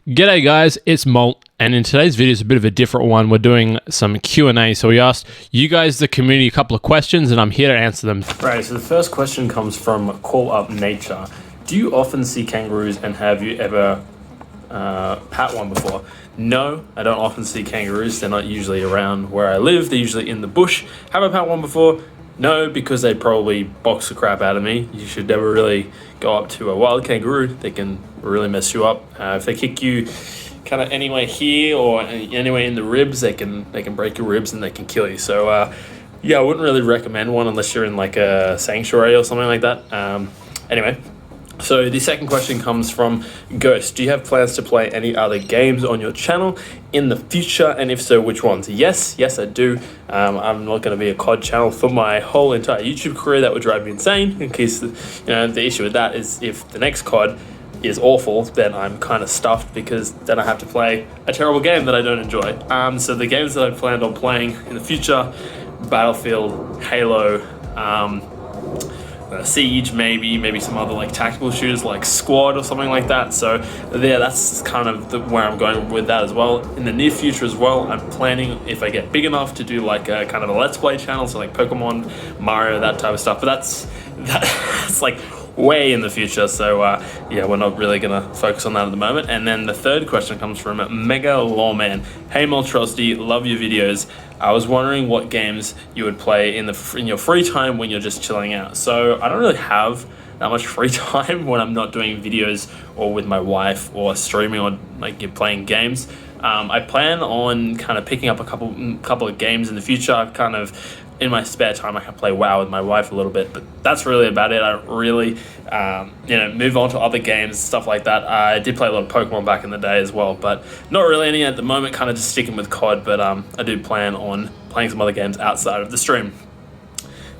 G'day guys, it's Molt, and in today's video is a bit of a different one. We're doing some Q&A, so we asked you guys, the community, a couple of questions, and I'm here to answer them. Right, so the first question comes from Call Up Nature. Do you often see kangaroos, and have you ever pat one before? No, I don't often see kangaroos. They're not usually around where I live. They're usually in the bush. Have I pat one before? No, because they probably box the crap out of me. You should never really go up to a wild kangaroo. They can really mess you up. If they kick you kind of anywhere here or anywhere in the ribs, they can break your ribs and they can kill you. So yeah, I wouldn't really recommend one unless you're in like a sanctuary or something like that. Anyway, so the second question comes from Ghost. Do you have plans to play any other games on your channel in the future? And if so, which ones? Yes, I do. I'm not going to be a COD channel for my whole entire YouTube career. That would drive me insane. In case, the issue with that is if the next COD is awful, then I'm kind of stuffed because then I have to play a terrible game that I don't enjoy. So the games that I planned on playing in the future, Battlefield, Halo, Siege, maybe some other like tactical shooters like Squad or something like that. So yeah, that's kind of where I'm going with that as well. In the near future as well, I'm planning, if I get big enough, to do like a kind of a Let's Play channel, so like Pokemon, Mario, that type of stuff. But that's like way in the future, so yeah, we're not really gonna focus on that at the moment. And then the third question comes from Mega Lawman. Hey Moltrosity, love your videos. I was wondering what games you would play in your free time when you're just chilling out. So I don't really have that much free time when I'm not doing videos or with my wife or streaming or like playing games. I plan on kind of picking up a couple of games in the future. I've kind of, in my spare time, I can play WoW with my wife a little bit, but that's really about it. I don't really, move on to other games, stuff like that. I did play a lot of Pokemon back in the day as well, but not really any at the moment, kind of just sticking with COD, but I do plan on playing some other games outside of the stream.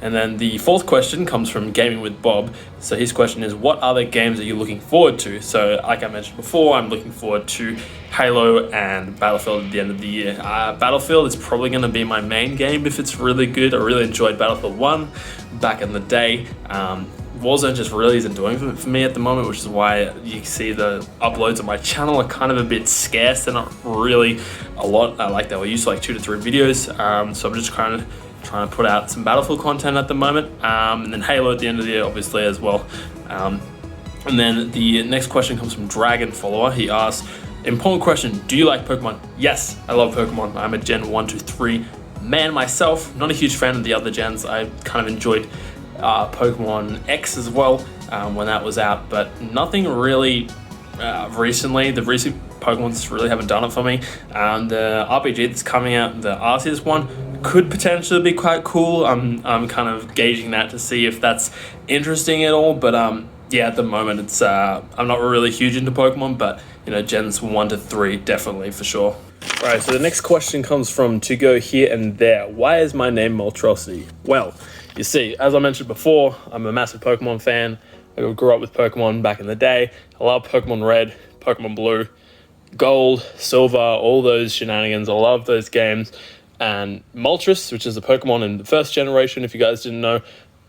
And then the fourth question comes from Gaming with Bob. So his question is, what other games are you looking forward to? So like I mentioned before, I'm looking forward to Halo and Battlefield at the end of the year. Battlefield is probably going to be my main game if it's really good. I really enjoyed Battlefield 1 back in the day. Warzone just really isn't doing it for me at the moment, which is why you see the uploads on my channel are kind of a bit scarce. They're not really a lot like they were used to, like 2 to 3 videos. So I'm just trying to put out some Battlefield content at the moment, and then Halo at the end of the year, obviously, as well. And then the next question comes from Dragon Follower. He asks, important question, do you like Pokemon? Yes, I love Pokemon. I'm a Gen 1 to 3 man myself. Not a huge fan of the other gens. I kind of enjoyed Pokemon X as well when that was out, but nothing really recently. The recent Pokemons really haven't done it for me. The RPG that's coming out, the Arceus one, could potentially be quite cool. I'm kind of gauging that to see if that's interesting at all, but yeah, at the moment it's I'm not really huge into Pokemon, but gens 1 to 3 definitely for sure. Alright, so the next question comes from To Go Here and There. Why is my name Moltrosity? Well, you see, as I mentioned before, I'm a massive Pokemon fan. I grew up with Pokemon back in the day. I love Pokemon Red, Pokemon Blue, Gold, Silver, all those shenanigans. I love those games. And Moltres, which is the Pokemon in the first generation, if you guys didn't know,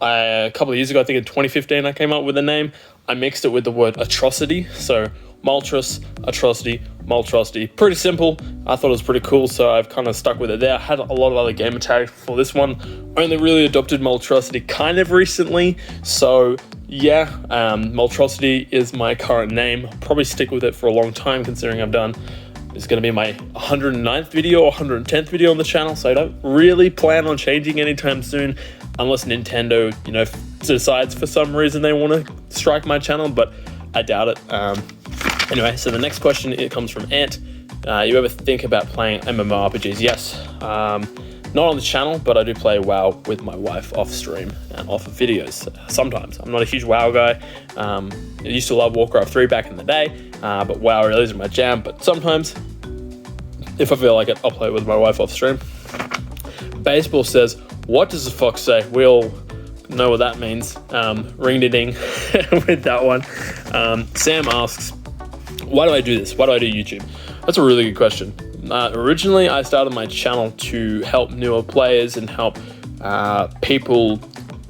a couple of years ago, I think in 2015, I came up with a name. I mixed it with the word atrocity. So Moltres, atrocity, Moltrosity. Pretty simple. I thought it was pretty cool, so I've kind of stuck with it there. I had a lot of other gamer tags for this one. Only really adopted Moltrosity kind of recently. So yeah, Moltrosity is my current name. I'll probably stick with it for a long time, considering it's going to be my 109th video or 110th video on the channel, so I don't really plan on changing anytime soon, unless Nintendo, decides for some reason they want to strike my channel, but I doubt it. Anyway, so the next question, it comes from Ant. You ever think about playing MMORPGs? Yes. Not on the channel, but I do play WoW with my wife off stream and off of videos sometimes. I'm not a huge WoW guy. I used to love Warcraft 3 back in the day, but WoW really isn't my jam. But sometimes, if I feel like it, I'll play with my wife off stream. Baseball says, what does the fox say? We all know what that means. Ring-a-ding with that one. Sam asks, why do I do this? Why do I do YouTube? That's a really good question. Originally, I started my channel to help newer players and help people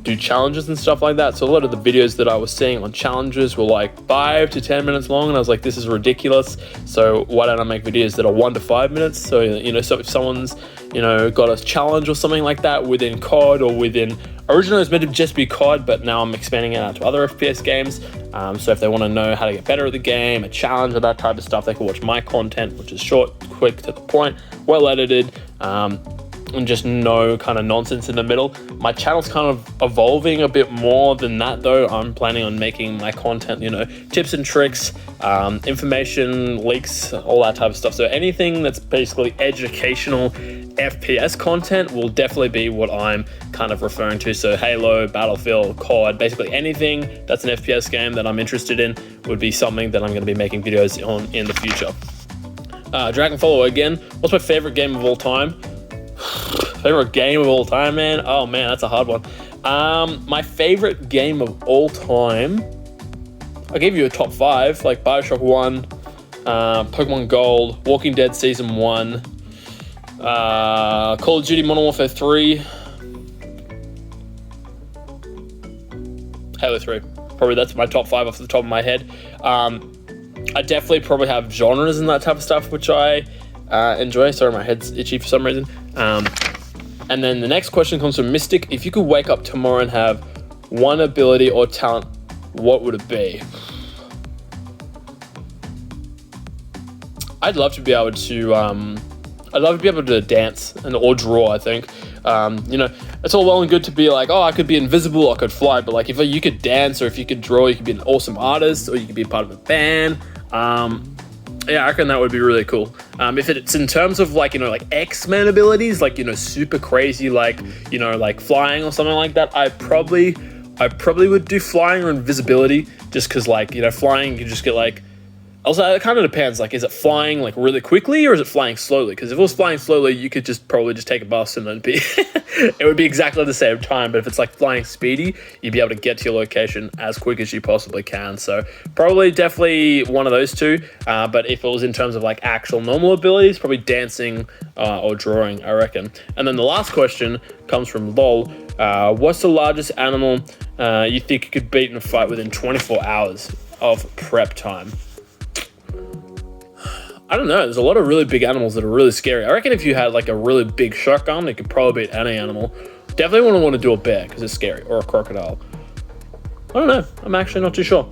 do challenges and stuff like that. So a lot of the videos that I was seeing on challenges were like 5 to 10 minutes long, and I was like, this is ridiculous. So why don't I make videos that are 1 to 5 minutes? So, you know, so if someone's, you know, got a challenge or something like that within COD or within, originally it was meant to just be COD, but now I'm expanding it out to other FPS games. So if they want to know how to get better at the game, a challenge or that type of stuff, they can watch my content, which is short, quick, to the point, well edited, and just no kind of nonsense in the middle. My channel's kind of evolving a bit more than that though. I'm planning on making my content, you know, tips and tricks, information, leaks, all that type of stuff. So anything that's basically educational FPS content will definitely be what I'm kind of referring to. So Halo, Battlefield, COD, basically anything that's an FPS game that I'm interested in would be something that I'm going to be making videos on in the future. Dragon Follower again. What's my favorite game of all time? Favorite game of all time, man? Oh man, that's a hard one. My favorite game of all time, I'll give you a top 5, like Bioshock 1, Pokemon Gold, Walking Dead Season 1, Call of Duty Modern Warfare 3, Halo 3. Probably that's my top 5 off the top of my head. I definitely probably have genres and that type of stuff, which I enjoy. Sorry, my head's itchy for some reason. And then the next question comes from Mystic. If you could wake up tomorrow and have one ability or talent, what would it be? I'd love to be able to dance or draw, I think. You know, it's all well and good to be like, oh, I could be invisible, I could fly, but like if you could dance or if you could draw, you could be an awesome artist or you could be a part of a band. Yeah, I reckon that would be really cool. If it's in terms of like, you know, like X-Men abilities, like, you know, super crazy, like, you know, like flying or something like that, I probably would do flying or invisibility, just because, like, you know, flying, you just get like, also it kind of depends, like, is it flying like really quickly or is it flying slowly? Because if it was flying slowly, you could probably just take a bus and then be it would be exactly the same time. But if it's like flying speedy, you'd be able to get to your location as quick as you possibly can. So probably definitely one of those two. But if it was in terms of like actual normal abilities, probably dancing or drawing, I reckon. And then the last question comes from Lol. What's the largest animal you think you could beat in a fight within 24 hours of prep time? I don't know. There's a lot of really big animals that are really scary. I reckon if you had like a really big shotgun, it could probably beat any animal. Definitely wouldn't want to do a bear because it's scary, or a crocodile. I don't know. I'm actually not too sure.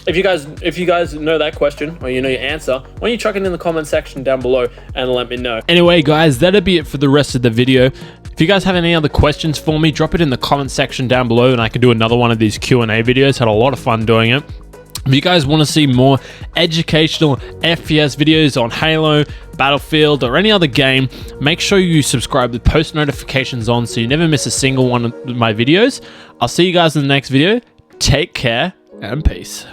If you guys know that question or you know your answer, why don't you chuck it in the comment section down below and let me know. Anyway, guys, that'll be it for the rest of the video. If you guys have any other questions for me, drop it in the comment section down below and I can do another one of these Q&A videos. Had a lot of fun doing it. If you guys want to see more educational FPS videos on Halo, Battlefield, or any other game, make sure you subscribe with post notifications on so you never miss a single one of my videos. I'll see you guys in the next video. Take care and peace.